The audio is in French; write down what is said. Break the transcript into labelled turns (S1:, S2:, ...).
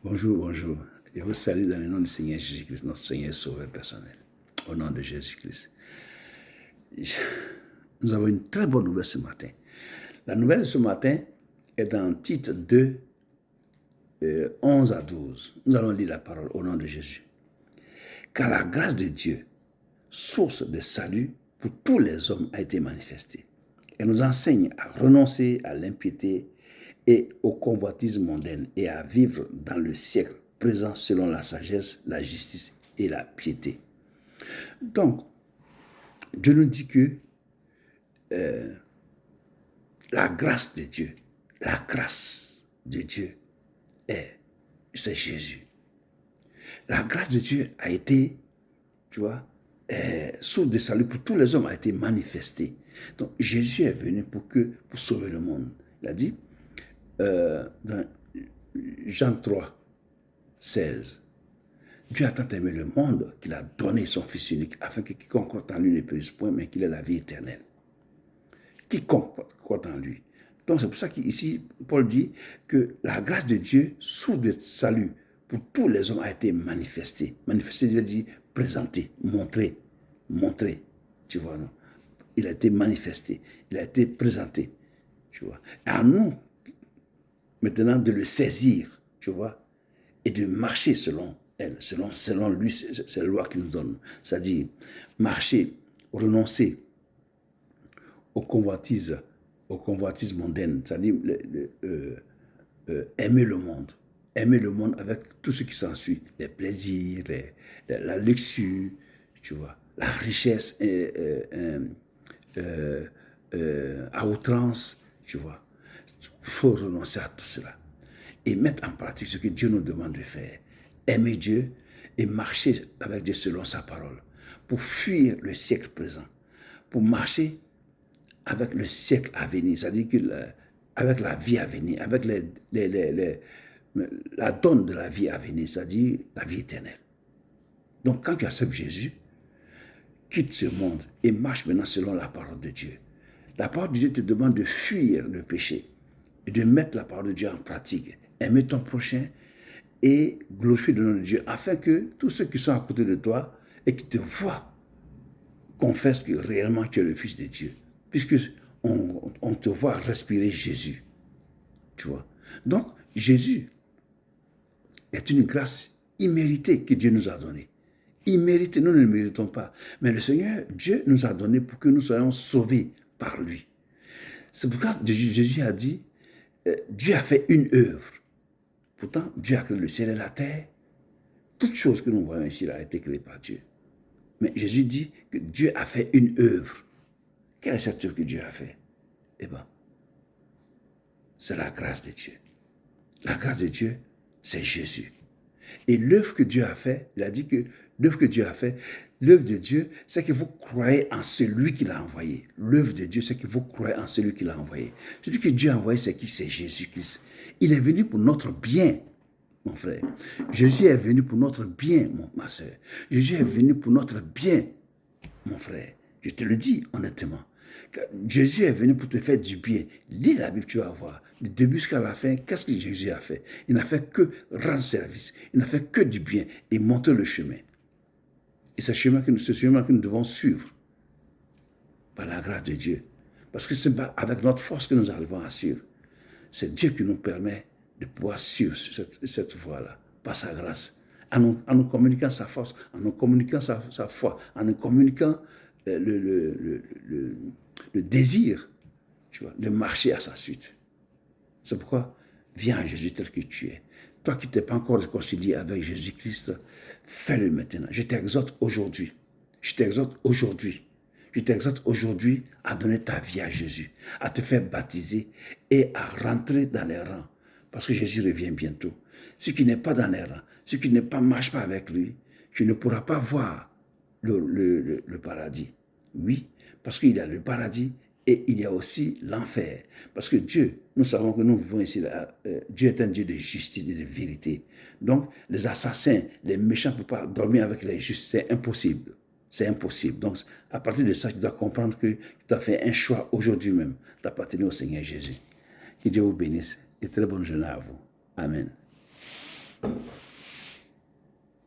S1: Bonjour, bonjour. Je vous salue dans le nom du Seigneur Jésus-Christ, notre Seigneur et Sauveur personnel. Au nom de Jésus-Christ. Nous avons une très bonne nouvelle ce matin. La nouvelle de ce matin est dans Tite 2, 11 à 12. Nous allons lire la parole au nom de Jésus. Car la grâce de Dieu, source de salut pour tous les hommes, a été manifestée. Elle nous enseigne à renoncer à l'impiété et au convoitisme mondain et à vivre dans le siècle présent selon la sagesse, la justice et la piété. Donc, Dieu nous dit que la grâce de Dieu, c'est Jésus. La grâce de Dieu a été, source de salut pour tous les hommes, a été manifestée. Donc, Jésus est venu pour sauver le monde. Il a dit, dans Jean 3, 16, Dieu a tant aimé le monde qu'il a donné son Fils unique afin que quiconque croit en lui ne périsse point, mais qu'il ait la vie éternelle. Quiconque croit en lui. Donc c'est pour ça qu'ici, Paul dit que la grâce de Dieu, source de salut pour tous les hommes, a été manifestée. Manifestée, je veux dire présentée, montrée, tu vois, non? Il a été manifesté, il a été présenté, tu vois. Et à nous, maintenant, de le saisir, tu vois, et de marcher selon elle, selon lui, c'est la loi qu'il nous donne. C'est-à-dire, marcher, renoncer aux convoitises mondaines, c'est-à-dire aimer le monde avec tout ce qui s'ensuit, les plaisirs, la luxure, tu vois, la richesse à outrance, tu vois. Il faut renoncer à tout cela et mettre en pratique ce que Dieu nous demande de faire. Aimer Dieu et marcher avec Dieu selon sa parole pour fuir le siècle présent, pour marcher avec le siècle à venir, c'est-à-dire avec la vie à venir, avec la donne de la vie à venir, c'est-à-dire la vie éternelle. Donc quand tu acceptes Jésus, quitte ce monde et marche maintenant selon la parole de Dieu. La parole de Dieu te demande de fuir le péché et de mettre la parole de Dieu en pratique. Aimer ton prochain et glorifier le nom de Dieu afin que tous ceux qui sont à côté de toi et qui te voient confessent que réellement tu es le Fils de Dieu. Puisque on te voit respirer Jésus. Tu vois. Donc, Jésus est une grâce imméritée que Dieu nous a donnée. Imméritée, nous ne le méritons pas. Mais le Seigneur, Dieu nous a donné pour que nous soyons sauvés par lui. C'est pourquoi Jésus a dit, Dieu a fait une œuvre. Pourtant, Dieu a créé le ciel et la terre. Toute chose que nous voyons ici a été créée par Dieu. Mais Jésus dit que Dieu a fait une œuvre. Quelle est cette œuvre que Dieu a fait? Eh bien, c'est la grâce de Dieu. La grâce de Dieu, c'est Jésus. Et l'œuvre que Dieu a fait, il a dit que l'œuvre que Dieu a fait, l'œuvre de Dieu, c'est que vous croyez en celui qui l'a envoyé. L'œuvre de Dieu, c'est que vous croyez en celui qui l'a envoyé. Celui que Dieu a envoyé, c'est qui? C'est Jésus-Christ. Il est venu pour notre bien, mon frère. Jésus est venu pour notre bien, ma soeur. Jésus est venu pour notre bien, mon frère. Je te le dis honnêtement. Jésus est venu pour te faire du bien. Lis la Bible, tu vas voir. Du début jusqu'à la fin, qu'est-ce que Jésus a fait? Il n'a fait que rendre service. Il n'a fait que du bien et montrer le chemin. Et c'est ce chemin que nous devons suivre par la grâce de Dieu. Parce que c'est pas avec notre force que nous arrivons à suivre. C'est Dieu qui nous permet de pouvoir suivre cette voie-là, par sa grâce, en nous communiquant sa force, en nous communiquant sa foi, en nous communiquant le désir, tu vois, de marcher à sa suite. C'est pourquoi, viens à Jésus tel que tu es. Toi qui t'es pas encore réconcilié avec Jésus-Christ, fais-le maintenant. Je t'exhorte aujourd'hui. Je t'exhorte aujourd'hui à donner ta vie à Jésus, à te faire baptiser et à rentrer dans les rangs. Parce que Jésus revient bientôt. Si tu n'es pas dans les rangs, si tu ne marches pas avec lui, tu ne pourras pas voir le paradis. Oui, parce qu'il y a le paradis et il y a aussi l'enfer. Parce que Dieu, nous savons que nous vivons ici, Dieu est un Dieu de justice et de vérité. Donc, les assassins, les méchants ne peuvent pas dormir avec les justes. C'est impossible. C'est impossible. Donc, à partir de ça, tu dois comprendre que tu dois faire un choix aujourd'hui même d'appartenir au Seigneur Jésus. Que Dieu vous bénisse et très bonne journée à vous. Amen.